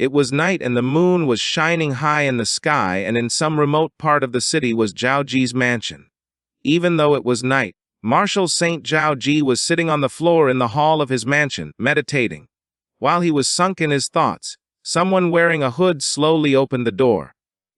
It was night and the moon was shining high in the sky, and in some remote part of the city was Zhao Ji's mansion. Even though it was night, Marshal Saint Zhao Ji was sitting on the floor in the hall of his mansion, meditating. While he was sunk in his thoughts, someone wearing a hood slowly opened the door.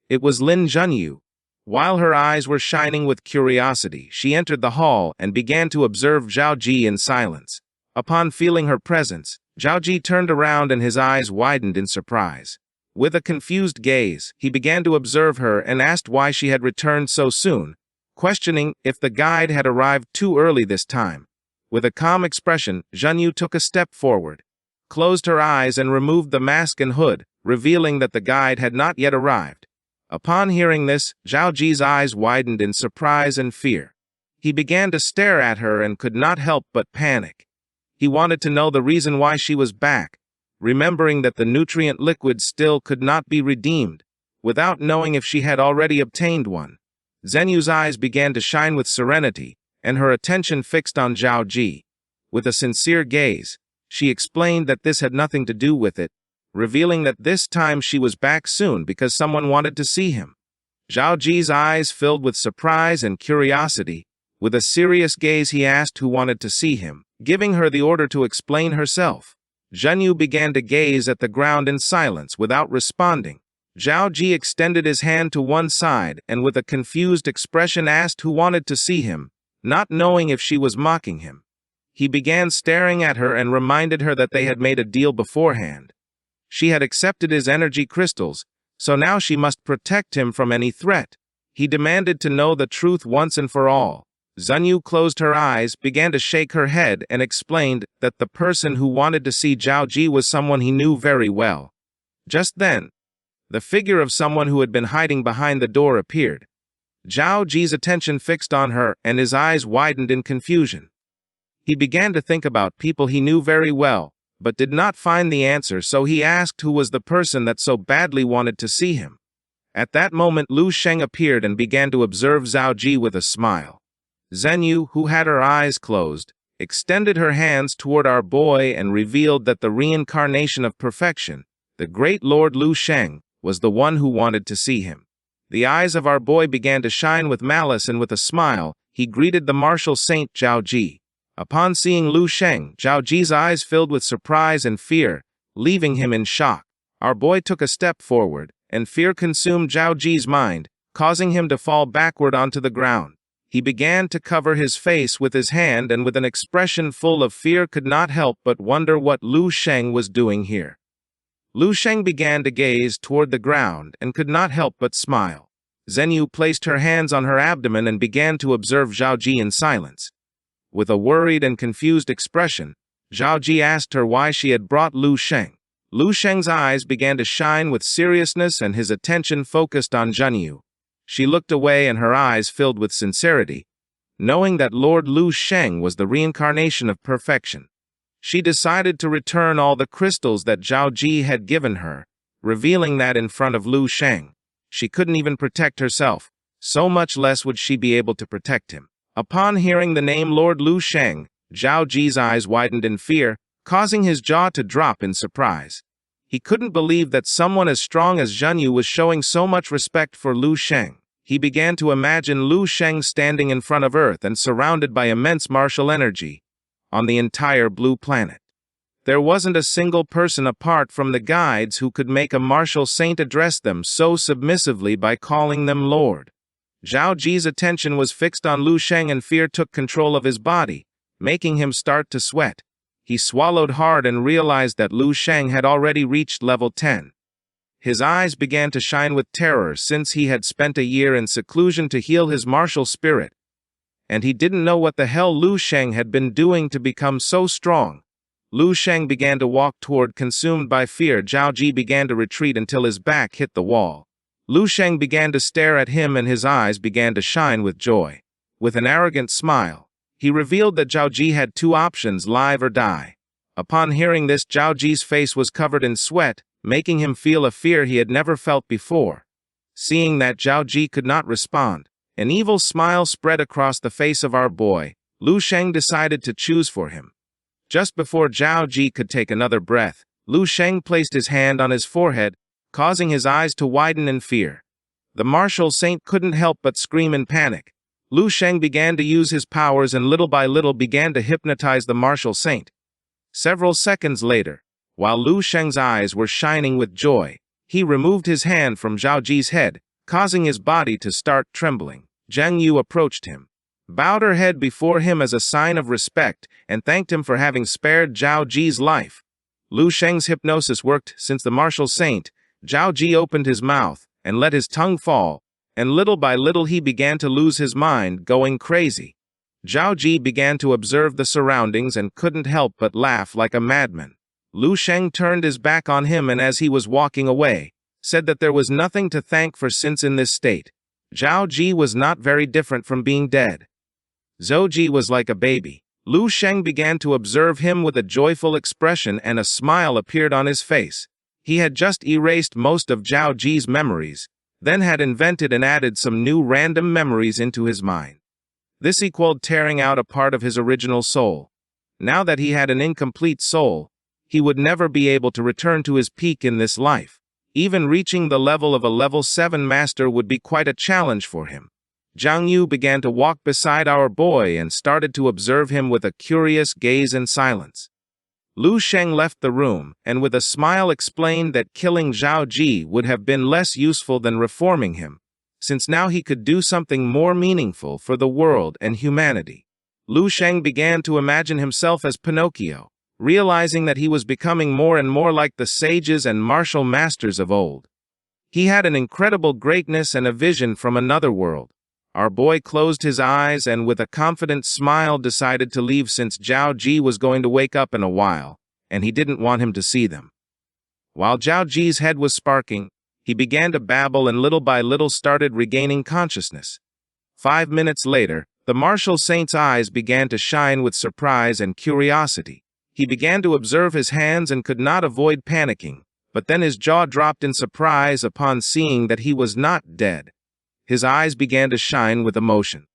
It was Lin Junyu. While her eyes were shining with curiosity, she entered the hall and began to observe Zhao Ji in silence. Upon feeling her presence, Zhao Ji turned around and his eyes widened in surprise. With a confused gaze, he began to observe her and asked why she had returned so soon, questioning if the guide had arrived too early this time. With a calm expression, Junyu took a step forward, closed her eyes and removed the mask and hood, revealing that the guide had not yet arrived. Upon hearing this, Zhao Ji's eyes widened in surprise and fear. He began to stare at her and could not help but panic. He wanted to know the reason why she was back, remembering that the nutrient liquid still could not be redeemed, without knowing if she had already obtained one. Zenyu's eyes began to shine with serenity, and her attention fixed on Zhao Ji. With a sincere gaze, she explained that this had nothing to do with it, revealing that this time she was back soon because someone wanted to see him. Zhao Ji's eyes filled with surprise and curiosity. With a serious gaze he asked who wanted to see him, giving her the order to explain herself. Junyu began to gaze at the ground in silence without responding. Zhao Ji extended his hand to one side and with a confused expression asked who wanted to see him, not knowing if she was mocking him. He began staring at her and reminded her that they had made a deal beforehand. She had accepted his energy crystals, so now she must protect him from any threat. He demanded to know the truth once and for all. Zunyu closed her eyes, began to shake her head, and explained that the person who wanted to see Zhao Ji was someone he knew very well. Just then, the figure of someone who had been hiding behind the door appeared. Zhao Ji's attention fixed on her, and his eyes widened in confusion. He began to think about people he knew very well, but did not find the answer, so he asked who was the person that so badly wanted to see him. At that moment Lu Sheng appeared and began to observe Zhao Ji with a smile. Zenyu, who had her eyes closed, extended her hands toward our boy and revealed that the reincarnation of perfection, the great Lord Lu Sheng, was the one who wanted to see him. The eyes of our boy began to shine with malice, and with a smile, he greeted the martial saint Zhao Ji. Upon seeing Lu Sheng, Zhao Ji's eyes filled with surprise and fear, leaving him in shock. Our boy took a step forward, and fear consumed Zhao Ji's mind, causing him to fall backward onto the ground. He began to cover his face with his hand and with an expression full of fear could not help but wonder what Lu Sheng was doing here. Lu Sheng began to gaze toward the ground and could not help but smile. Zenyu placed her hands on her abdomen and began to observe Zhao Ji in silence. With a worried and confused expression, Zhao Ji asked her why she had brought Lu Sheng. Lu Sheng's eyes began to shine with seriousness and his attention focused on Zhenyu. She looked away and her eyes filled with sincerity, knowing that Lord Lu Sheng was the reincarnation of perfection. She decided to return all the crystals that Zhao Ji had given her, revealing that in front of Lu Sheng, she couldn't even protect herself, so much less would she be able to protect him. Upon hearing the name Lord Lu Sheng, Zhao Ji's eyes widened in fear, causing his jaw to drop in surprise. He couldn't believe that someone as strong as Zhenyu was showing so much respect for Lu Sheng. He began to imagine Lu Sheng standing in front of Earth and surrounded by immense martial energy on the entire blue planet. There wasn't a single person apart from the guides who could make a martial saint address them so submissively by calling them Lord. Zhao Ji's attention was fixed on Lu Sheng and fear took control of his body, making him start to sweat. He swallowed hard and realized that Lu Sheng had already reached level 10. His eyes began to shine with terror since he had spent a year in seclusion to heal his martial spirit, and he didn't know what the hell Lu Sheng had been doing to become so strong. Lu Sheng began to walk toward, consumed by fear. Zhao Ji began to retreat until his back hit the wall. Lu Sheng began to stare at him and his eyes began to shine with joy. With an arrogant smile, he revealed that Zhao Ji had two options: live or die. Upon hearing this, Zhao Ji's face was covered in sweat, making him feel a fear he had never felt before. Seeing that Zhao Ji could not respond, an evil smile spread across the face of our boy. Lu Sheng decided to choose for him. Just before Zhao Ji could take another breath, Lu Sheng placed his hand on his forehead, causing his eyes to widen in fear. The martial saint couldn't help but scream in panic. Lu Sheng began to use his powers and little by little began to hypnotize the martial saint. Several seconds later, while Lu Sheng's eyes were shining with joy, he removed his hand from Zhao Ji's head, causing his body to start trembling. Zhang Yu approached him, bowed her head before him as a sign of respect, and thanked him for having spared Zhao Ji's life. Lu Sheng's hypnosis worked since the martial saint, Zhao Ji opened his mouth and let his tongue fall, and little by little he began to lose his mind, going crazy. Zhao Ji began to observe the surroundings and couldn't help but laugh like a madman. Lu Sheng turned his back on him and as he was walking away, said that there was nothing to thank for since in this state, Zhao Ji was not very different from being dead. Zhou Ji was like a baby. Lu Sheng began to observe him with a joyful expression and a smile appeared on his face. He had just erased most of Zhao Ji's memories, then had invented and added some new random memories into his mind. This equaled tearing out a part of his original soul. Now that he had an incomplete soul, he would never be able to return to his peak in this life. Even reaching the level of a level 7 master would be quite a challenge for him. Zhang Yu began to walk beside our boy and started to observe him with a curious gaze and silence. Lu Sheng left the room and with a smile explained that killing Zhao Ji would have been less useful than reforming him, since now he could do something more meaningful for the world and humanity. Lu Sheng began to imagine himself as Pinocchio, realizing that he was becoming more and more like the sages and martial masters of old. He had an incredible greatness and a vision from another world. Our boy closed his eyes and with a confident smile decided to leave since Zhao Ji was going to wake up in a while, and he didn't want him to see them. While Zhao Ji's head was sparking, he began to babble and little by little started regaining consciousness. 5 minutes later, the martial saint's eyes began to shine with surprise and curiosity. He began to observe his hands and could not avoid panicking, but then his jaw dropped in surprise upon seeing that he was not dead. His eyes began to shine with emotion.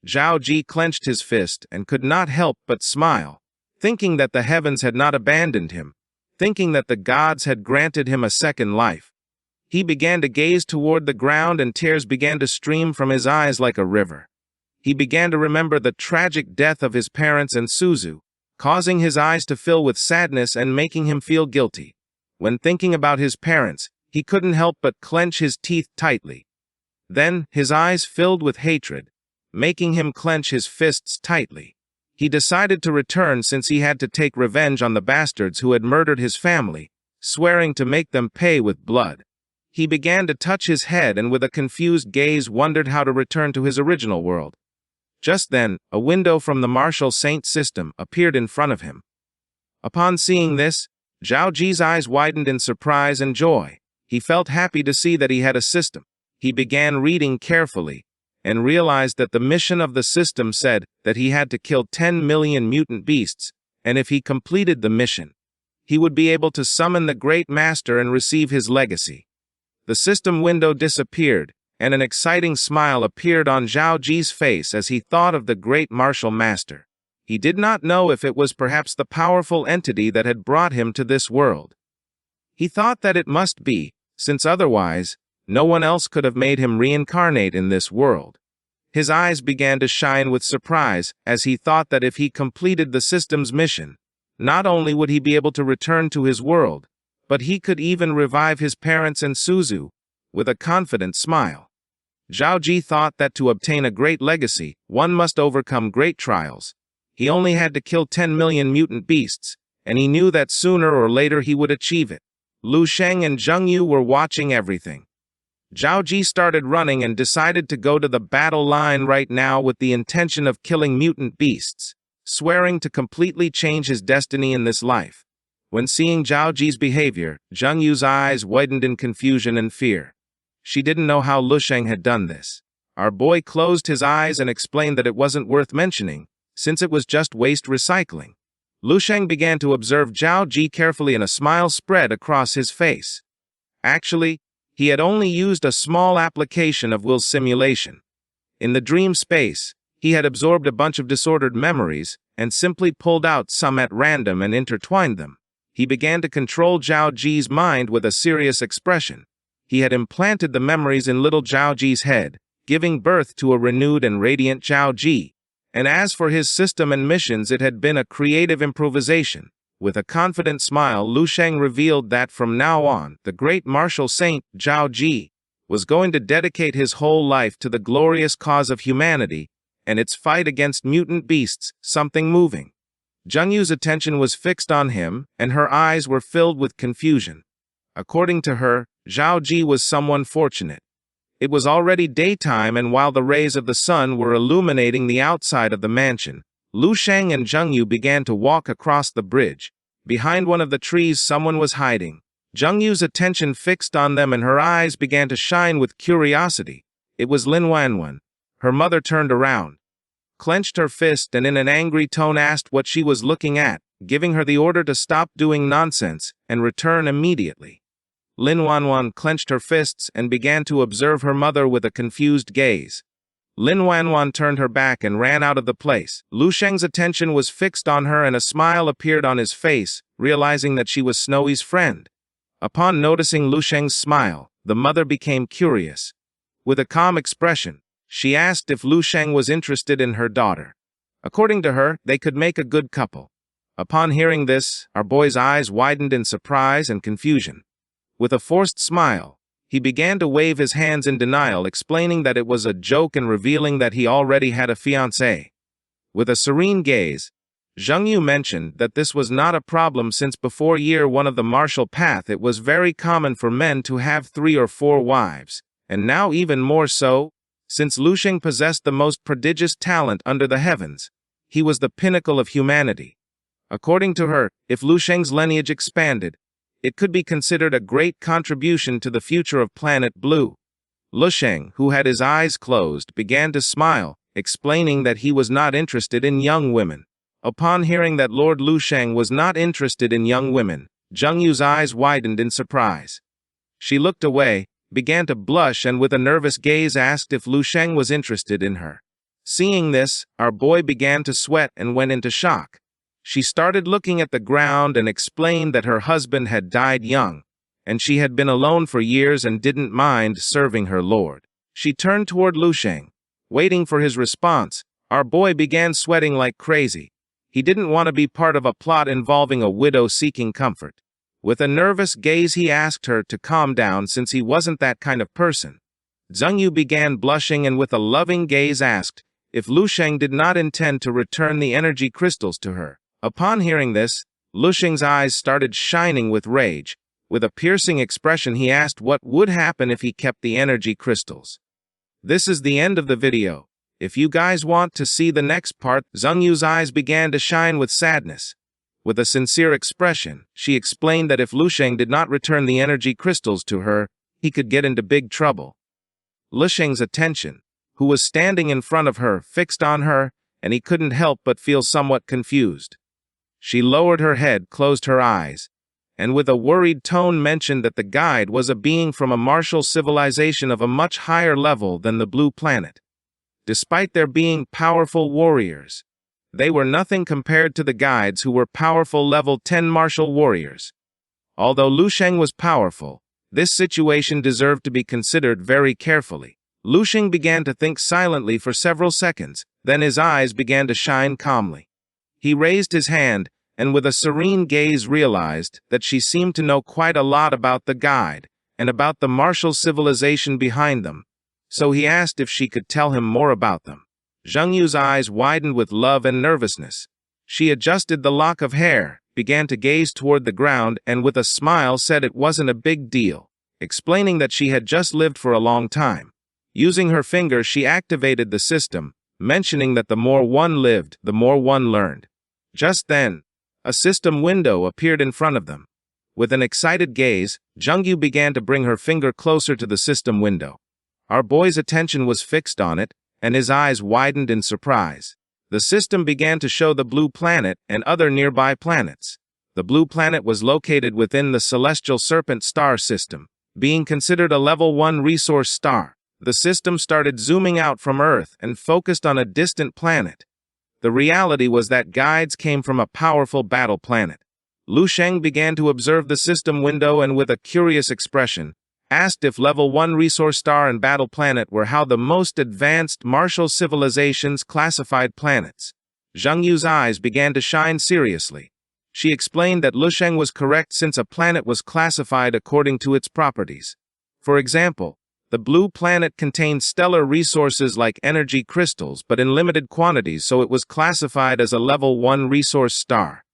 Zhao Ji clenched his fist and could not help but smile, thinking that the heavens had not abandoned him, thinking that the gods had granted him a second life. He began to gaze toward the ground and tears began to stream from his eyes like a river. He began to remember the tragic death of his parents and Suzu, causing his eyes to fill with sadness and making him feel guilty. When thinking about his parents, he couldn't help but clench his teeth tightly. Then, his eyes filled with hatred, making him clench his fists tightly. He decided to return since he had to take revenge on the bastards who had murdered his family, swearing to make them pay with blood. He began to touch his head and with a confused gaze wondered how to return to his original world. Just then, a window from the martial saint system appeared in front of him. Upon seeing this, Zhao Ji's eyes widened in surprise and joy. He felt happy to see that he had a system. He began reading carefully, and realized that the mission of the system said that he had to kill 10 million mutant beasts, and if he completed the mission, he would be able to summon the Great Master and receive his legacy. The system window disappeared, and an exciting smile appeared on Zhao Ji's face as he thought of the Great Martial Master. He did not know if it was perhaps the powerful entity that had brought him to this world. He thought that it must be, since otherwise, no one else could have made him reincarnate in this world. His eyes began to shine with surprise as he thought that if he completed the system's mission, not only would he be able to return to his world, but he could even revive his parents and Suzu, with a confident smile. Zhao Ji thought that to obtain a great legacy, one must overcome great trials. He only had to kill 10 million mutant beasts, and he knew that sooner or later he would achieve it. Lu Sheng and Zhang Yu were watching everything. Zhao Ji started running and decided to go to the battle line right now with the intention of killing mutant beasts, swearing to completely change his destiny in this life. When seeing Zhao Ji's behavior, Zhang Yu's eyes widened in confusion and fear. She didn't know how Lu Sheng had done this. Our boy closed his eyes and explained that it wasn't worth mentioning, since it was just waste recycling. Lu Sheng began to observe Zhao Ji carefully and a smile spread across his face. Actually, he had only used a small application of will simulation. In the dream space, he had absorbed a bunch of disordered memories and simply pulled out some at random and intertwined them. He began to control Zhao Ji's mind with a serious expression. He had implanted the memories in little Zhao Ji's head, giving birth to a renewed and radiant Zhao Ji. And as for his system and missions, it had been a creative improvisation. With a confident smile, Lu Sheng revealed that from now on, the great martial saint, Zhao Ji, was going to dedicate his whole life to the glorious cause of humanity and its fight against mutant beasts, something moving. Zheng Yu's attention was fixed on him, and her eyes were filled with confusion. According to her, Zhao Ji was someone fortunate. It was already daytime, and while the rays of the sun were illuminating the outside of the mansion, Lu Sheng and Zheng Yu began to walk across the bridge. Behind one of the trees, someone was hiding. Zheng Yu's attention fixed on them, and her eyes began to shine with curiosity. It was Lin Wanwan. Her mother turned around, clenched her fist, and in an angry tone asked what she was looking at, giving her the order to stop doing nonsense and return immediately. Lin Wanwan clenched her fists and began to observe her mother with a confused gaze. Lin Wanwan turned her back and ran out of the place. Lu Sheng's attention was fixed on her, and a smile appeared on his face, realizing that she was Snowy's friend. Upon noticing Lu Sheng's smile, the mother became curious. With a calm expression, she asked if Lu Sheng was interested in her daughter. According to her, they could make a good couple. Upon hearing this, our boy's eyes widened in surprise and confusion. With a forced smile, he began to wave his hands in denial, explaining that it was a joke and revealing that he already had a fiancée. With a serene gaze, Zheng Yu mentioned that this was not a problem since before year 1 of the martial path it was very common for men to have 3 or 4 wives, and now even more so, since Lu Sheng possessed the most prodigious talent under the heavens. He was the pinnacle of humanity. According to her, if Lu Sheng's lineage expanded, it could be considered a great contribution to the future of Planet Blue. Lu Sheng, who had his eyes closed, began to smile, explaining that he was not interested in young women. Upon hearing that Lord Lu Sheng was not interested in young women, Zheng Yu's eyes widened in surprise. She looked away, began to blush, and with a nervous gaze asked if Lu Sheng was interested in her. Seeing this, our boy began to sweat and went into shock. She started looking at the ground and explained that her husband had died young, and she had been alone for years and didn't mind serving her lord. She turned toward Lu Sheng. Waiting for his response, our boy began sweating like crazy. He didn't want to be part of a plot involving a widow seeking comfort. With a nervous gaze, he asked her to calm down since he wasn't that kind of person. Zheng Yu began blushing and with a loving gaze asked if Lu Sheng did not intend to return the energy crystals to her. Upon hearing this, Lu Sheng's eyes started shining with rage. With a piercing expression, he asked what would happen if he kept the energy crystals. This is the end of the video. If you guys want to see the next part, Zheng Yu's eyes began to shine with sadness. With a sincere expression, she explained that if Lu Sheng did not return the energy crystals to her, he could get into big trouble. Lu Sheng's attention, who was standing in front of her, fixed on her, and he couldn't help but feel somewhat confused. She lowered her head, closed her eyes, and with a worried tone mentioned that the guide was a being from a martial civilization of a much higher level than the Blue Planet. Despite their being powerful warriors, they were nothing compared to the guides who were powerful level 10 martial warriors. Although Lu Sheng was powerful, this situation deserved to be considered very carefully. Lu Sheng began to think silently for several seconds, then his eyes began to shine calmly. He raised his hand, and with a serene gaze realized that she seemed to know quite a lot about the guide, and about the martial civilization behind them, so he asked if she could tell him more about them. Zheng Yu's eyes widened with love and nervousness. She adjusted the lock of hair, began to gaze toward the ground, and with a smile said it wasn't a big deal, explaining that she had just lived for a long time. Using her finger, she activated the system, mentioning that the more one lived, the more one learned. Just then, a system window appeared in front of them. With an excited gaze, Zheng Yu began to bring her finger closer to the system window. Our boy's attention was fixed on it, and his eyes widened in surprise. The system began to show the Blue Planet and other nearby planets. The Blue Planet was located within the Celestial Serpent star system, being considered a level 1 resource star. The system started zooming out from Earth and focused on a distant planet. The reality was that guides came from a powerful battle planet. Lu Sheng began to observe the system window and with a curious expression, asked if level 1 resource star and battle planet were how the most advanced martial civilizations classified planets. Zheng Yu's eyes began to shine seriously. She explained that Lu Sheng was correct since a planet was classified according to its properties. For example, the blue planet contained stellar resources like energy crystals but in limited quantities, so it was classified as a level 1 resource star.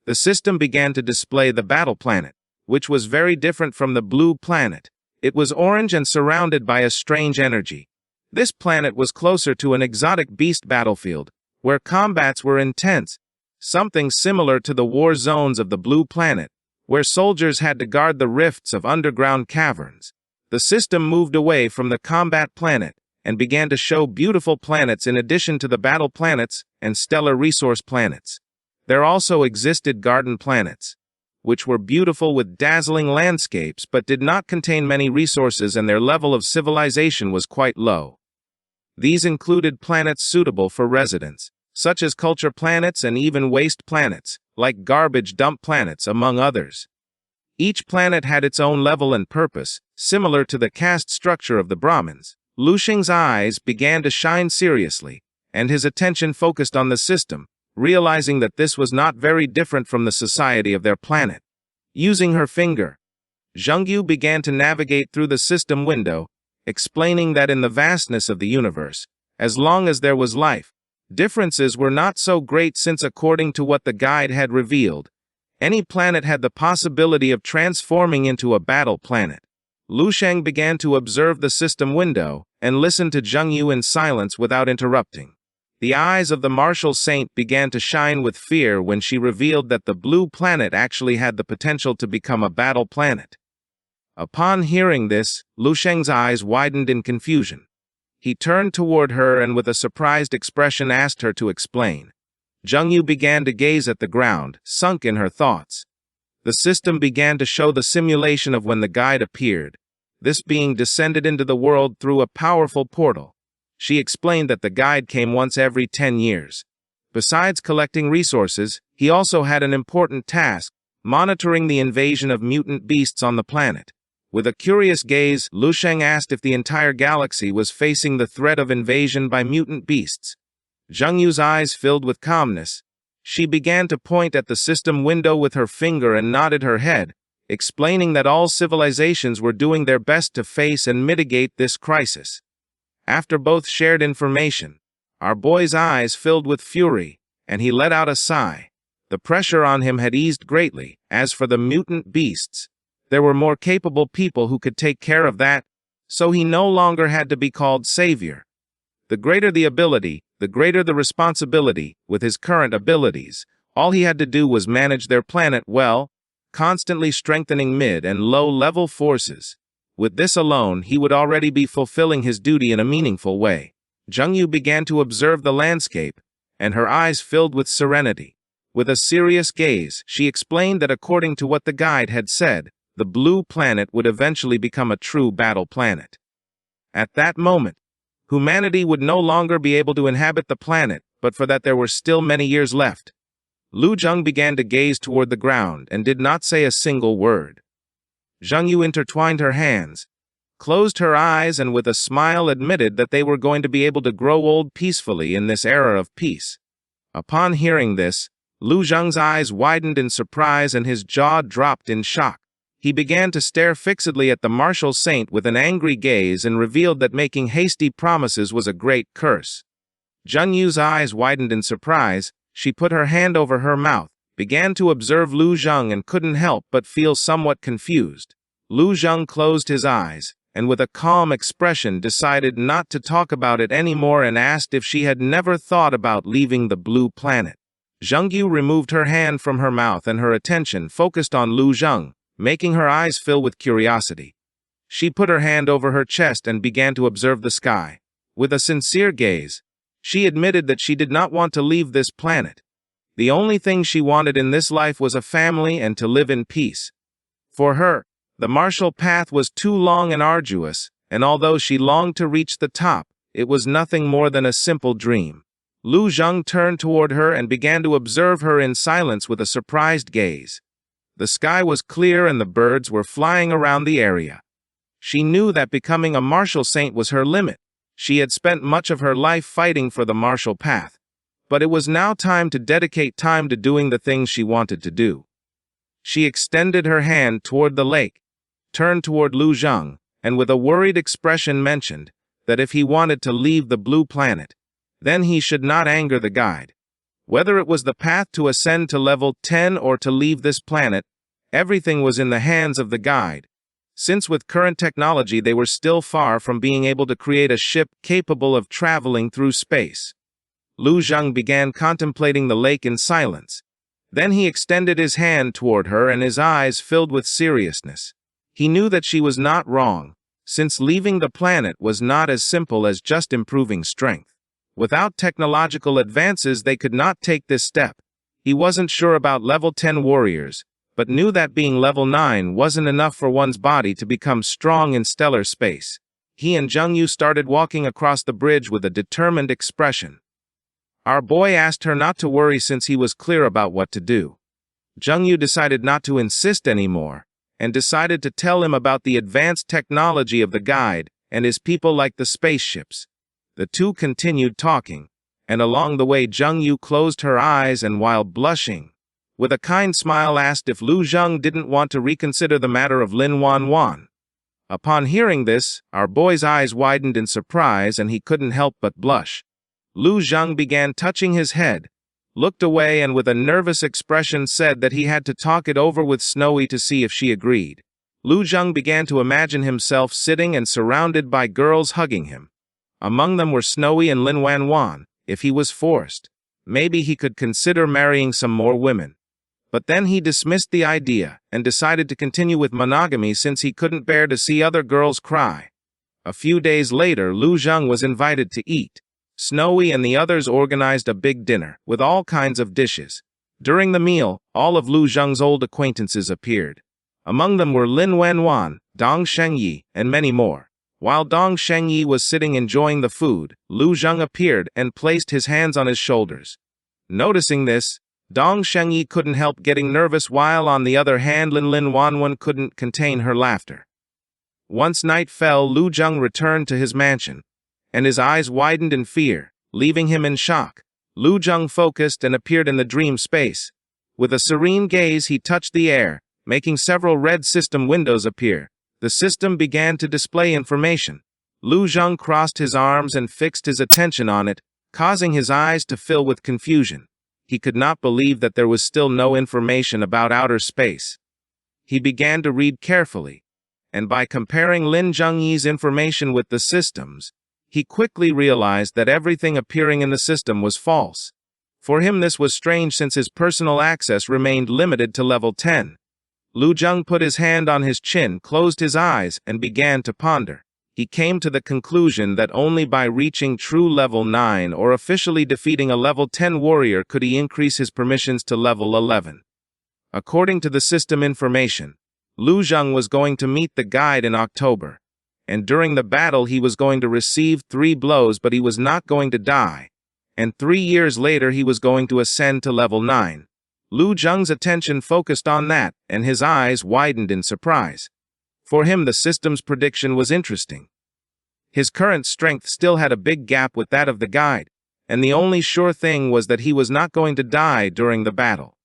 The system began to display the battle planet, which was very different from the blue planet. It was orange and surrounded by a strange energy. This planet was closer to an exotic beast battlefield, where combats were intense, something similar to the war zones of the blue planet, where soldiers had to guard the rifts of underground caverns. The system moved away from the combat planet and began to show beautiful planets in addition to the battle planets and stellar resource planets. There also existed garden planets, which were beautiful with dazzling landscapes but did not contain many resources, and their level of civilization was quite low. These included planets suitable for residence, such as culture planets and even waste planets, like garbage dump planets, among others. Each planet had its own level and purpose, similar to the caste structure of the Brahmins. Lu Sheng's eyes began to shine seriously, and his attention focused on the system, realizing that this was not very different from the society of their planet. Using her finger, Zheng Yu began to navigate through the system window, explaining that in the vastness of the universe, as long as there was life, differences were not so great since, according to what the guide had revealed, any planet had the possibility of transforming into a battle planet. Lu Sheng began to observe the system window and listened to Zheng Yu in silence without interrupting. The eyes of the martial saint began to shine with fear when she revealed that the blue planet actually had the potential to become a battle planet. Upon hearing this, Lu Sheng's eyes widened in confusion. He turned toward her and with a surprised expression asked her to explain. Zheng Yu began to gaze at the ground, sunk in her thoughts. The system began to show the simulation of when the guide appeared. This being descended into the world through a powerful portal. She explained that the guide came once every 10 years. Besides collecting resources, he also had an important task, monitoring the invasion of mutant beasts on the planet. With a curious gaze, Lu Sheng asked if the entire galaxy was facing the threat of invasion by mutant beasts. Zheng Yu's eyes filled with calmness. She began to point at the system window with her finger and nodded her head, explaining that all civilizations were doing their best to face and mitigate this crisis. After both shared information, our boy's eyes filled with fury, and he let out a sigh. The pressure on him had eased greatly. As for the mutant beasts, there were more capable people who could take care of that, so he no longer had to be called savior. The greater the ability, the greater the responsibility. With his current abilities, all he had to do was manage their planet well, constantly strengthening mid- and low-level forces. With this alone, he would already be fulfilling his duty in a meaningful way. Zheng Yu began to observe the landscape, and her eyes filled with serenity. With a serious gaze, she explained that according to what the guide had said, the blue planet would eventually become a true battle planet. At that moment, humanity would no longer be able to inhabit the planet, but for that there were still many years left. Lu Zheng began to gaze toward the ground and did not say a single word. Zheng Yu intertwined her hands, closed her eyes, and with a smile admitted that they were going to be able to grow old peacefully in this era of peace. Upon hearing this, Lu Zheng's eyes widened in surprise and his jaw dropped in shock. He began to stare fixedly at the martial saint with an angry gaze and revealed that making hasty promises was a great curse. Zheng Yu's eyes widened in surprise. She put her hand over her mouth, began to observe Lu Zheng, and couldn't help but feel somewhat confused. Lu Zheng closed his eyes, and with a calm expression decided not to talk about it anymore and asked if she had never thought about leaving the blue planet. Zheng Yu removed her hand from her mouth and her attention focused on Lu Zheng, making her eyes fill with curiosity. She put her hand over her chest and began to observe the sky. With a sincere gaze, she admitted that she did not want to leave this planet. The only thing she wanted in this life was a family and to live in peace. For her, the martial path was too long and arduous, and although she longed to reach the top, it was nothing more than a simple dream. Lu Zheng turned toward her and began to observe her in silence with a surprised gaze. The sky was clear and the birds were flying around the area. She knew that becoming a martial saint was her limit. She had spent much of her life fighting for the martial path. But it was now time to dedicate time to doing the things she wanted to do. She extended her hand toward the lake, turned toward Lu Zheng, and with a worried expression mentioned that if he wanted to leave the blue planet, then he should not anger the guide. Whether it was the path to ascend to level 10 or to leave this planet, everything was in the hands of the guide, since with current technology they were still far from being able to create a ship capable of traveling through space. Lu Zheng began contemplating the lake in silence. Then he extended his hand toward her and his eyes filled with seriousness. He knew that she was not wrong, since leaving the planet was not as simple as just improving strength. Without technological advances they could not take this step. He wasn't sure about level 10 warriors, but knew that being level 9 wasn't enough for one's body to become strong in stellar space. He and Zheng Yu started walking across the bridge with a determined expression. Our boy asked her not to worry since he was clear about what to do. Zheng Yu decided not to insist anymore, and decided to tell him about the advanced technology of the guide and his people like the spaceships. The two continued talking, and along the way Zheng Yu closed her eyes and while blushing, with a kind smile asked if Lu Zheng didn't want to reconsider the matter of Lin Wanwan. Upon hearing this, our boy's eyes widened in surprise and he couldn't help but blush. Lu Zheng began touching his head, looked away and with a nervous expression said that he had to talk it over with Snowy to see if she agreed. Lu Zheng began to imagine himself sitting and surrounded by girls hugging him. Among them were Snowy and Lin Wanwan. If he was forced, maybe he could consider marrying some more women. But then he dismissed the idea and decided to continue with monogamy since he couldn't bear to see other girls cry. A few days later, Lu Zheng was invited to eat. Snowy and the others organized a big dinner with all kinds of dishes. During the meal, all of Lu Zheng's old acquaintances appeared. Among them were Lin Wanwan, Dong Shengyi, and many more. While Dong Shengyi was sitting enjoying the food, Lu Zheng appeared and placed his hands on his shoulders. Noticing this, Dong Shengyi couldn't help getting nervous while on the other hand Lin Wanwan couldn't contain her laughter. Once night fell, Lu Zheng returned to his mansion, and his eyes widened in fear, leaving him in shock. Lu Zheng focused and appeared in the dream space. With a serene gaze he touched the air, making several red system windows appear. The system began to display information. Lu Zheng crossed his arms and fixed his attention on it, causing his eyes to fill with confusion. He could not believe that there was still no information about outer space. He began to read carefully, and by comparing Lin Zhengyi's information with the system's, he quickly realized that everything appearing in the system was false. For him this was strange since his personal access remained limited to level 10. Lu Zheng put his hand on his chin, closed his eyes, and began to ponder. He came to the conclusion that only by reaching true level 9 or officially defeating a level 10 warrior could he increase his permissions to level 11. According to the system information, Lu Zheng was going to meet the guide in October, and during the battle he was going to receive 3 blows but he was not going to die, and 3 years later he was going to ascend to level 9. Lu Zheng's attention focused on that, and his eyes widened in surprise. For him the system's prediction was interesting. His current strength still had a big gap with that of the guide, and the only sure thing was that he was not going to die during the battle.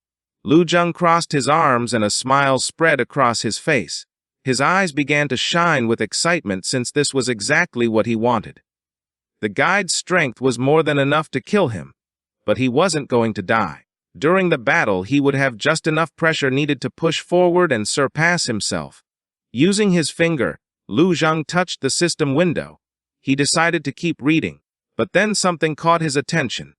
Lu Zheng crossed his arms and a smile spread across his face. His eyes began to shine with excitement since this was exactly what he wanted. The guide's strength was more than enough to kill him, but he wasn't going to die. During the battle he would have just enough pressure needed to push forward and surpass himself. Using his finger, Lu Zheng touched the system window. He decided to keep reading, but then something caught his attention.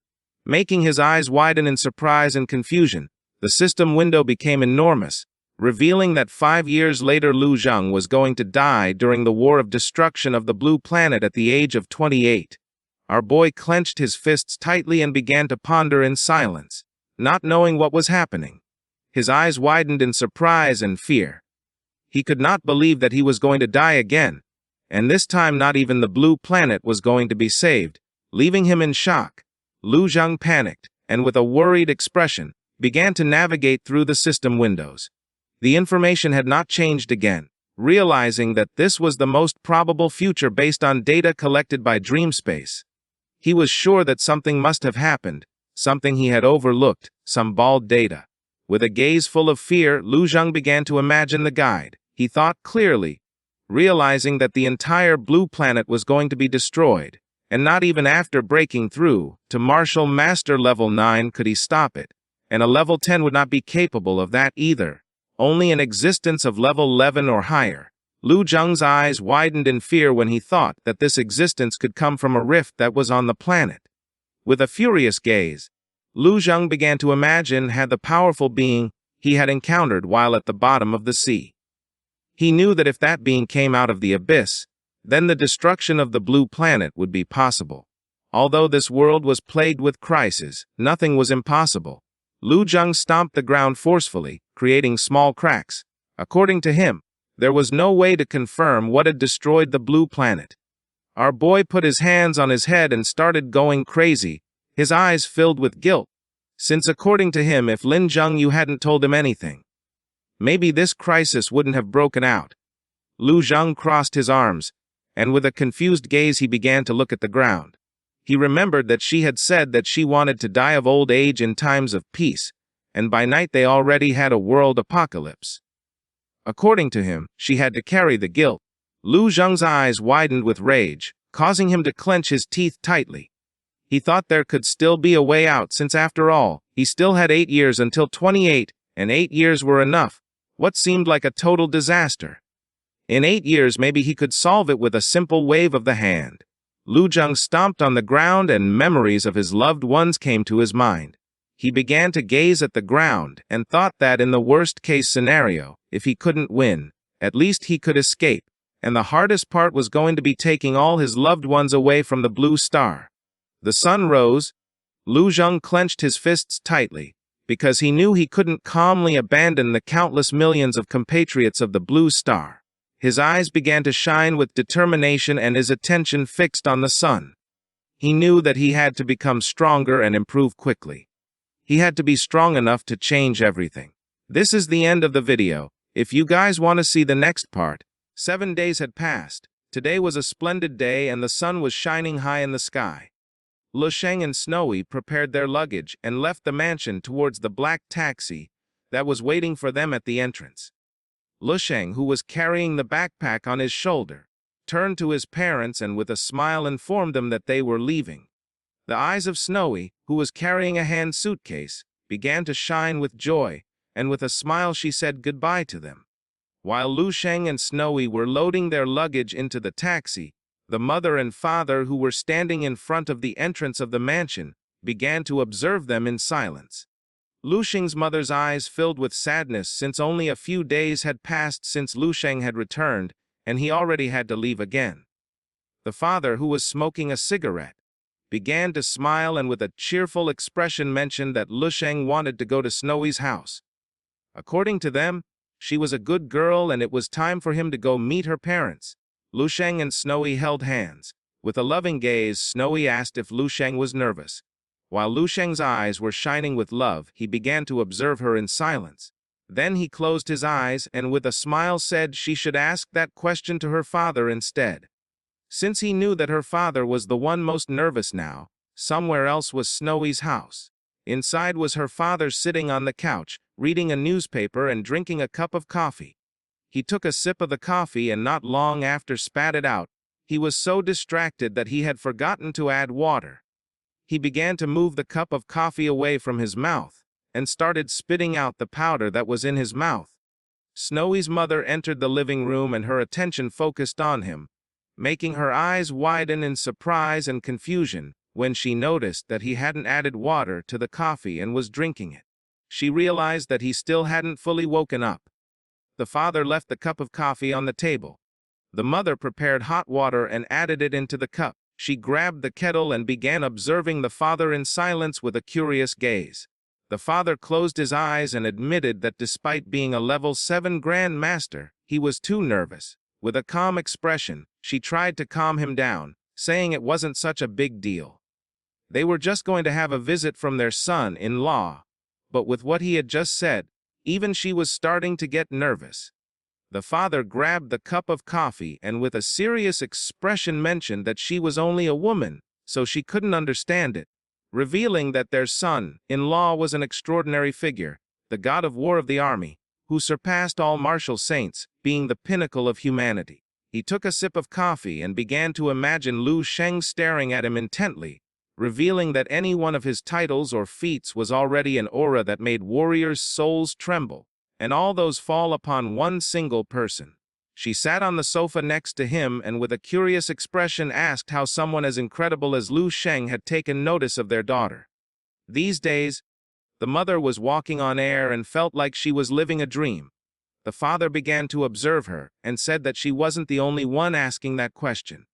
Making his eyes widen in surprise and confusion, the system window became enormous, revealing that 5 years later Lu Zheng was going to die during the war of destruction of the blue planet at the age of 28. Our boy clenched his fists tightly and began to ponder in silence, not knowing what was happening. His eyes widened in surprise and fear. He could not believe that he was going to die again, and this time not even the blue planet was going to be saved, leaving him in shock. Lu Zhang panicked, and with a worried expression, began to navigate through the system windows. The information had not changed again. Realizing that this was the most probable future based on data collected by Dreamspace, he was sure that something must have happened, something he had overlooked, some bald data. With a gaze full of fear, Lu Zhang began to imagine the guide. He thought clearly, realizing that the entire blue planet was going to be destroyed, and not even after breaking through to Martial Master Level 9 could he stop it, and a Level 10 would not be capable of that either. Only an existence of level 11 or higher. Lu Zhang's eyes widened in fear when he thought that this existence could come from a rift that was on the planet. With a furious gaze, Lu Zhang began to imagine had the powerful being he had encountered while at the bottom of the sea. He knew that if that being came out of the abyss, then the destruction of the blue planet would be possible. Although this world was plagued with crises, nothing was impossible. Lu Zhang stomped the ground forcefully, creating small cracks. According to him, there was no way to confirm what had destroyed the blue planet. Our boy put his hands on his head and started going crazy, his eyes filled with guilt, since according to him, if Lin Zhengyu hadn't told him anything, maybe this crisis wouldn't have broken out. Lu Zhang crossed his arms, and with a confused gaze he began to look at the ground. He remembered that she had said that she wanted to die of old age in times of peace, and by night they already had a world apocalypse. According to him, she had to carry the guilt. Lu Zhang's eyes widened with rage, causing him to clench his teeth tightly. He thought there could still be a way out since after all, he still had 8 years until 28, and 8 years were enough. What seemed like a total disaster. In 8 years maybe he could solve it with a simple wave of the hand. Lu Zhang stomped on the ground and memories of his loved ones came to his mind. He began to gaze at the ground and thought that in the worst-case scenario, if he couldn't win, at least he could escape, and the hardest part was going to be taking all his loved ones away from the blue star. The sun rose. Lu Zhang clenched his fists tightly, because he knew he couldn't calmly abandon the countless millions of compatriots of the blue star. His eyes began to shine with determination and his attention fixed on the sun. He knew that he had to become stronger and improve quickly. He had to be strong enough to change everything. This is the end of the video. If you guys want to see the next part, 7 days had passed. Today was a splendid day and the sun was shining high in the sky. Lusheng and Snowy prepared their luggage and left the mansion towards the black taxi that was waiting for them at the entrance. Lusheng, who was carrying the backpack on his shoulder, turned to his parents and with a smile informed them that they were leaving. The eyes of Snowy, who was carrying a hand suitcase, began to shine with joy, and with a smile she said goodbye to them. While Lusheng and Snowy were loading their luggage into the taxi, the mother and father who were standing in front of the entrance of the mansion began to observe them in silence. Lusheng's mother's eyes filled with sadness since only a few days had passed since Lusheng had returned, and he already had to leave again. The father, who was smoking a cigarette, began to smile and with a cheerful expression mentioned that Lusheng wanted to go to Snowy's house. According to them, she was a good girl and it was time for him to go meet her parents. Lusheng and Snowy held hands. With a loving gaze, Snowy asked if Lusheng was nervous. While Lusheng's eyes were shining with love, he began to observe her in silence. Then he closed his eyes and with a smile said she should ask that question to her father instead. Since he knew that her father was the one most nervous now, somewhere else was Snowy's house. Inside was her father sitting on the couch, reading a newspaper and drinking a cup of coffee. He took a sip of the coffee and not long after spat it out. He was so distracted that he had forgotten to add water. He began to move the cup of coffee away from his mouth, and started spitting out the powder that was in his mouth. Snowy's mother entered the living room and her attention focused on him, making her eyes widen in surprise and confusion when she noticed that he hadn't added water to the coffee and was drinking it. She realized that he still hadn't fully woken up. The father left the cup of coffee on the table. The mother prepared hot water and added it into the cup. She grabbed the kettle and began observing the father in silence with a curious gaze. The father closed his eyes and admitted that despite being a level 7 Grand Master, he was too nervous. With a calm expression, she tried to calm him down, saying it wasn't such a big deal. They were just going to have a visit from their son-in-law. But with what he had just said, even she was starting to get nervous. The father grabbed the cup of coffee and with a serious expression mentioned that she was only a woman, so she couldn't understand it, revealing that their son-in-law was an extraordinary figure, the god of war of the army, who surpassed all martial saints, being the pinnacle of humanity. He took a sip of coffee and began to imagine Lu Sheng staring at him intently, revealing that any one of his titles or feats was already an aura that made warriors' souls tremble, and all those fall upon one single person. She sat on the sofa next to him and with a curious expression asked how someone as incredible as Lu Sheng had taken notice of their daughter. These days, the mother was walking on air and felt like she was living a dream. The father began to observe her and said that she wasn't the only one asking that question.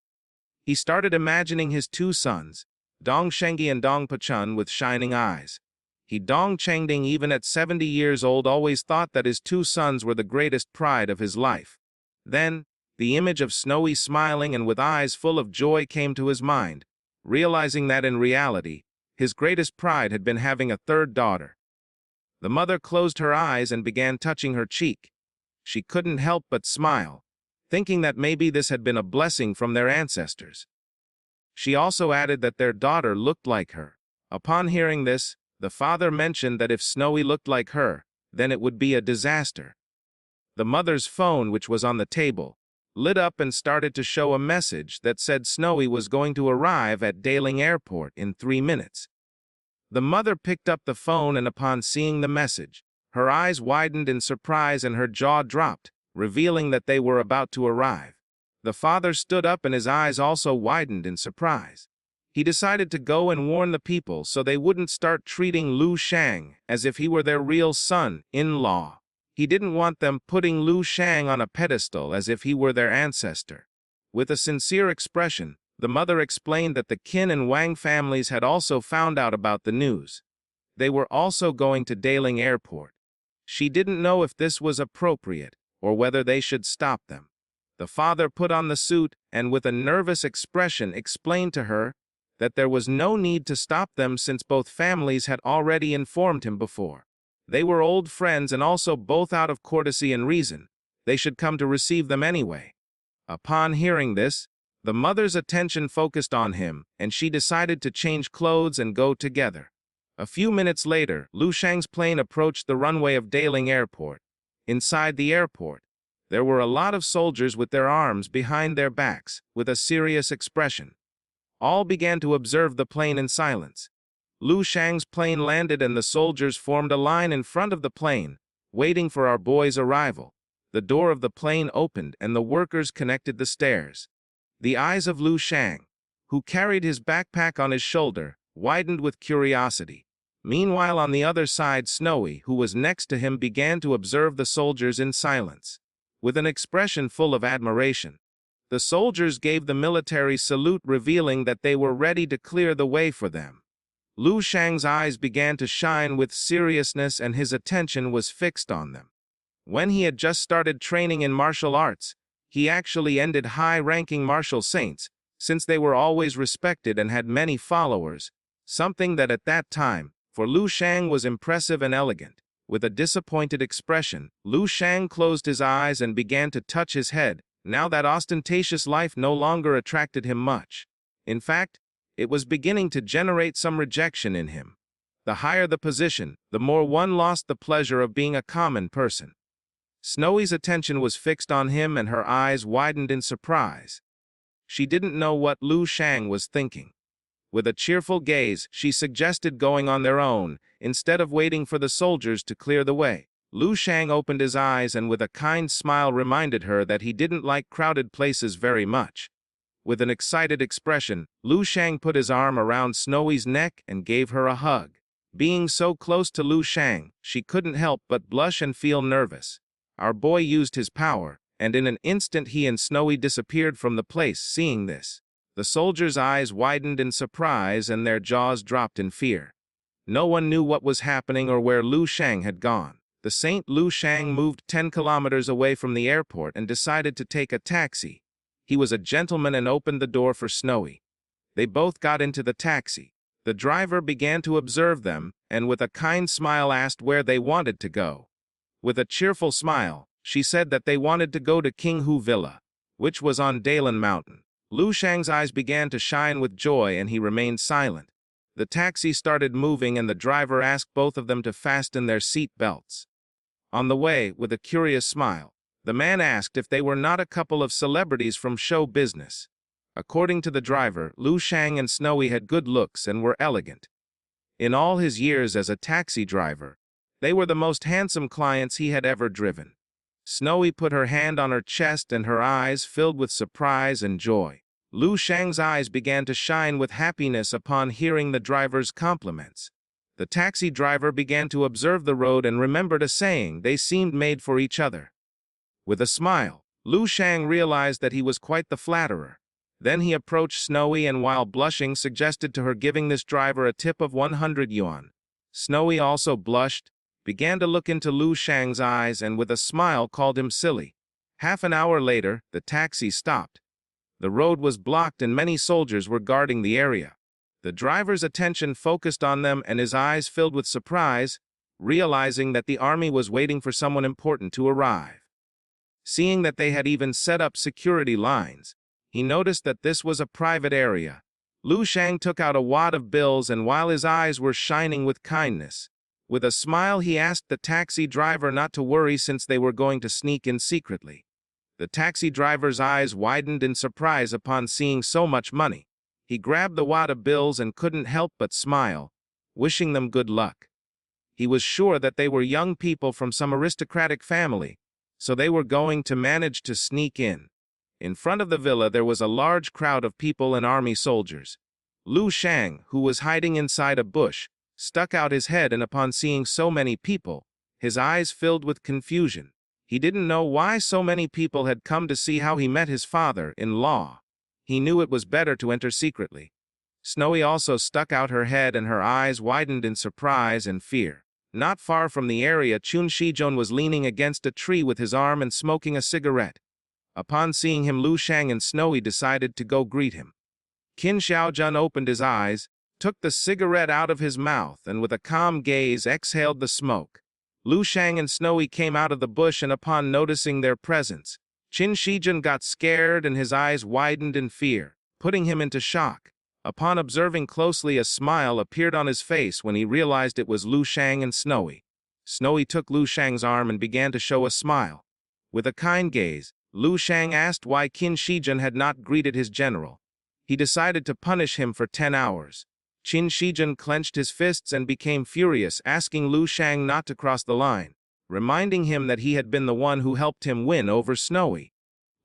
He started imagining his two sons, Dong Shengi and Dong Pachun, with shining eyes. Dong Chengding, even at 70 years old, always thought that his two sons were the greatest pride of his life. Then, the image of Snowy smiling and with eyes full of joy came to his mind, realizing that in reality, his greatest pride had been having a third daughter. The mother closed her eyes and began touching her cheek. She couldn't help but smile, thinking that maybe this had been a blessing from their ancestors. She also added that their daughter looked like her. Upon hearing this, the father mentioned that if Snowy looked like her, then it would be a disaster. The mother's phone, which was on the table, lit up and started to show a message that said Snowy was going to arrive at Daling Airport in 3 minutes. The mother picked up the phone and upon seeing the message, her eyes widened in surprise and her jaw dropped, revealing that they were about to arrive. The father stood up and his eyes also widened in surprise. He decided to go and warn the people so they wouldn't start treating Lu Shang as if he were their real son-in-law. He didn't want them putting Lu Shang on a pedestal as if he were their ancestor. With a sincere expression, the mother explained that the Qin and Wang families had also found out about the news. They were also going to Daling Airport. She didn't know if this was appropriate or whether they should stop them. The father put on the suit and with a nervous expression explained to her that there was no need to stop them since both families had already informed him before. They were old friends and also both out of courtesy and reason. They should come to receive them anyway. Upon hearing this, the mother's attention focused on him and she decided to change clothes and go together. A few minutes later, Lu Shang's plane approached the runway of Daling Airport. Inside the airport, there were a lot of soldiers with their arms behind their backs, with a serious expression. All began to observe the plane in silence. Lu Shang's plane landed and the soldiers formed a line in front of the plane, waiting for our boy's arrival. The door of the plane opened and the workers connected the stairs. The eyes of Lu Shang, who carried his backpack on his shoulder, widened with curiosity. Meanwhile, on the other side, Snowy, who was next to him, began to observe the soldiers in silence. With an expression full of admiration, the soldiers gave the military salute, revealing that they were ready to clear the way for them. Lu Shang's eyes began to shine with seriousness and his attention was fixed on them. When he had just started training in martial arts, he actually ended high-ranking martial saints, since they were always respected and had many followers, something that at that time, for Lu Shang, was impressive and elegant. With a disappointed expression, Lu Shang closed his eyes and began to touch his head. Now that ostentatious life no longer attracted him much. In fact, it was beginning to generate some rejection in him. The higher the position, the more one lost the pleasure of being a common person. Snowy's attention was fixed on him and her eyes widened in surprise. She didn't know what Lu Shang was thinking. With a cheerful gaze, she suggested going on their own, instead of waiting for the soldiers to clear the way. Lu Shang opened his eyes and with a kind smile reminded her that he didn't like crowded places very much. With an excited expression, Lu Shang put his arm around Snowy's neck and gave her a hug. Being so close to Lu Shang, she couldn't help but blush and feel nervous. Our boy used his power, and in an instant he and Snowy disappeared from the place. Seeing this, the soldiers' eyes widened in surprise and their jaws dropped in fear. No one knew what was happening or where Lu Shang had gone. The Saint Lu Shang moved 10 kilometers away from the airport and decided to take a taxi. He was a gentleman and opened the door for Snowy. They both got into the taxi. The driver began to observe them, and with a kind smile asked where they wanted to go. With a cheerful smile, she said that they wanted to go to King Hu Villa, which was on Dalan Mountain. Lu Shang's eyes began to shine with joy and he remained silent. The taxi started moving and the driver asked both of them to fasten their seat belts. On the way, with a curious smile, the man asked if they were not a couple of celebrities from show business. According to the driver, Lu Shang and Snowy had good looks and were elegant. In all his years as a taxi driver, they were the most handsome clients he had ever driven. Snowy put her hand on her chest and her eyes filled with surprise and joy. Lu Shang's eyes began to shine with happiness upon hearing the driver's compliments. The taxi driver began to observe the road and remembered a saying: they seemed made for each other. With a smile, Lu Shang realized that he was quite the flatterer. Then he approached Snowy and while blushing suggested to her giving this driver a tip of 100 yuan. Snowy also blushed, began to look into Lu Shang's eyes and with a smile called him silly. Half an hour later, the taxi stopped. The road was blocked and many soldiers were guarding the area. The driver's attention focused on them and his eyes filled with surprise, realizing that the army was waiting for someone important to arrive. Seeing that they had even set up security lines, he noticed that this was a private area. Lu Shang took out a wad of bills and while his eyes were shining with kindness, with a smile he asked the taxi driver not to worry since they were going to sneak in secretly. The taxi driver's eyes widened in surprise upon seeing so much money. He grabbed the wad of bills and couldn't help but smile, wishing them good luck. He was sure that they were young people from some aristocratic family, so they were going to manage to sneak in. In front of the villa there was a large crowd of people and army soldiers. Lu Shang, who was hiding inside a bush, stuck out his head and upon seeing so many people, his eyes filled with confusion. He didn't know why so many people had come to see how he met his father-in-law. He knew it was better to enter secretly. Snowy also stuck out her head and her eyes widened in surprise and fear. Not far from the area, Chun Shijon was leaning against a tree with his arm and smoking a cigarette. Upon seeing him, Lu Shang and Snowy decided to go greet him. Qin Xiaojun opened his eyes, took the cigarette out of his mouth and with a calm gaze exhaled the smoke. Lu Shang and Snowy came out of the bush and upon noticing their presence, Qin Shijun got scared and his eyes widened in fear, putting him into shock. Upon observing closely, a smile appeared on his face when he realized it was Lu Shang and Snowy. Snowy took Lu Shang's arm and began to show a smile. With a kind gaze, Lu Shang asked why Qin Shijun had not greeted his general. He decided to punish him for 10 hours. Qin Shijun clenched his fists and became furious, asking Lu Shang not to cross the line, reminding him that he had been the one who helped him win over Snowy.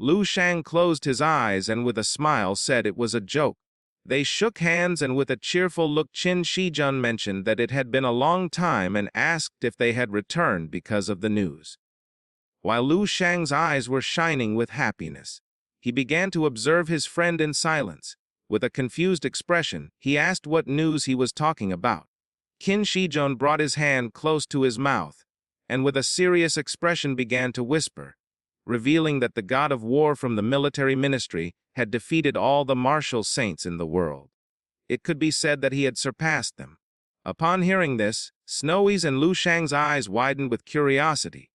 Lu Shang closed his eyes and with a smile said it was a joke. They shook hands and with a cheerful look Qin Shijun mentioned that it had been a long time and asked if they had returned because of the news. While Lu Shang's eyes were shining with happiness, he began to observe his friend in silence. With a confused expression, he asked what news he was talking about. Qin Shijun brought his hand close to his mouth, and with a serious expression began to whisper, revealing that the god of war from the military ministry had defeated all the martial saints in the world. It could be said that he had surpassed them. Upon hearing this, Snowy's and Lu Shang's eyes widened with curiosity.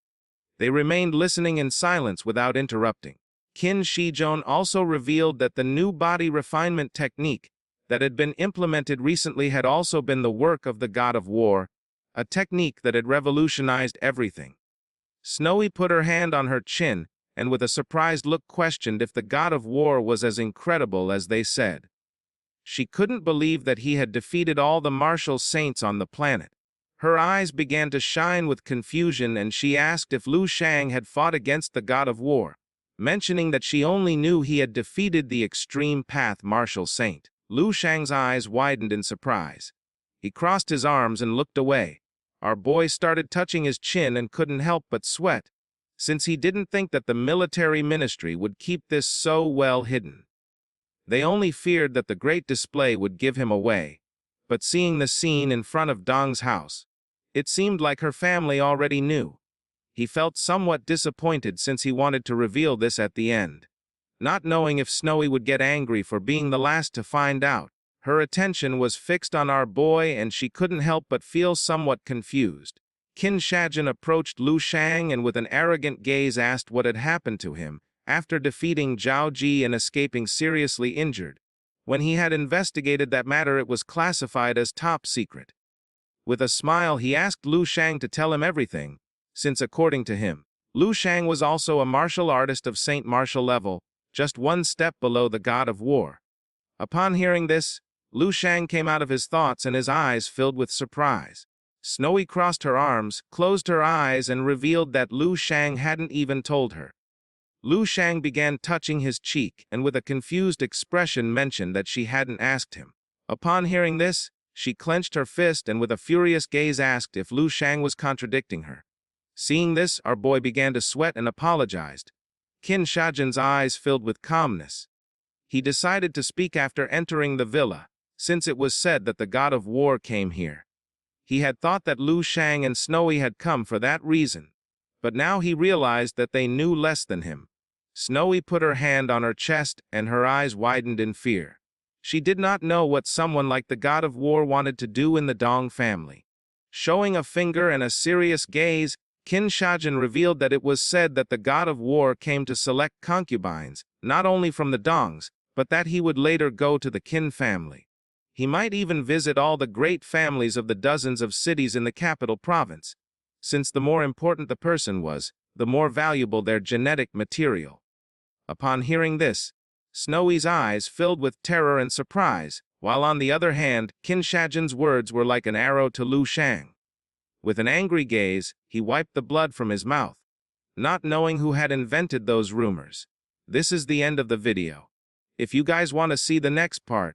They remained listening in silence without interrupting. Qin Shijun also revealed that the new body refinement technique that had been implemented recently had also been the work of the god of war, a technique that had revolutionized everything. Snowy put her hand on her chin and with a surprised look questioned if the god of war was as incredible as they said. She couldn't believe that he had defeated all the martial saints on the planet. Her eyes began to shine with confusion and she asked if Lu Shang had fought against the god of war, mentioning that she only knew he had defeated the extreme path martial saint. Lu Shang's eyes widened in surprise. He crossed his arms and looked away. Our boy started touching his chin and couldn't help but sweat, since he didn't think that the military ministry would keep this so well hidden. They only feared that the great display would give him away. But seeing the scene in front of Dong's house, it seemed like her family already knew. He felt somewhat disappointed since he wanted to reveal this at the end. Not knowing if Snowy would get angry for being the last to find out, Her attention was fixed on our boy and she couldn't help but feel somewhat confused. Qin Shajin approached Lu Shang and with an arrogant gaze asked what had happened to him after defeating Zhao Ji and escaping seriously injured. When he had investigated that matter, it was classified as top secret. With a smile, he asked Lu Shang to tell him everything, since according to him, Lu Shang was also a martial artist of Saint Martial level, just one step below the god of war. Upon hearing this, Lu Shang came out of his thoughts and his eyes filled with surprise. Snowy crossed her arms, closed her eyes, and revealed that Lu Shang hadn't even told her. Lu Shang began touching his cheek and with a confused expression mentioned that she hadn't asked him. Upon hearing this, she clenched her fist and with a furious gaze asked if Lu Shang was contradicting her. Seeing this, our boy began to sweat and apologized. Qin Shajin's eyes filled with calmness. He decided to speak after entering the villa, since it was said that the god of war came here. He had thought that Lu Shang and Snowy had come for that reason, but now he realized that they knew less than him. Snowy put her hand on her chest and her eyes widened in fear. She did not know what someone like the god of war wanted to do in the Dong family. Showing a finger and a serious gaze, Qin Shajin revealed that it was said that the god of war came to select concubines, not only from the Dongs, but that he would later go to the Qin family. He might even visit all the great families of the dozens of cities in the capital province, since the more important the person was, the more valuable their genetic material. Upon hearing this, Snowy's eyes filled with terror and surprise, while on the other hand, Qin Shajin's words were like an arrow to Lu Shang. With an angry gaze, he wiped the blood from his mouth, not knowing who had invented those rumors. This is the end of the video. If you guys want to see the next part,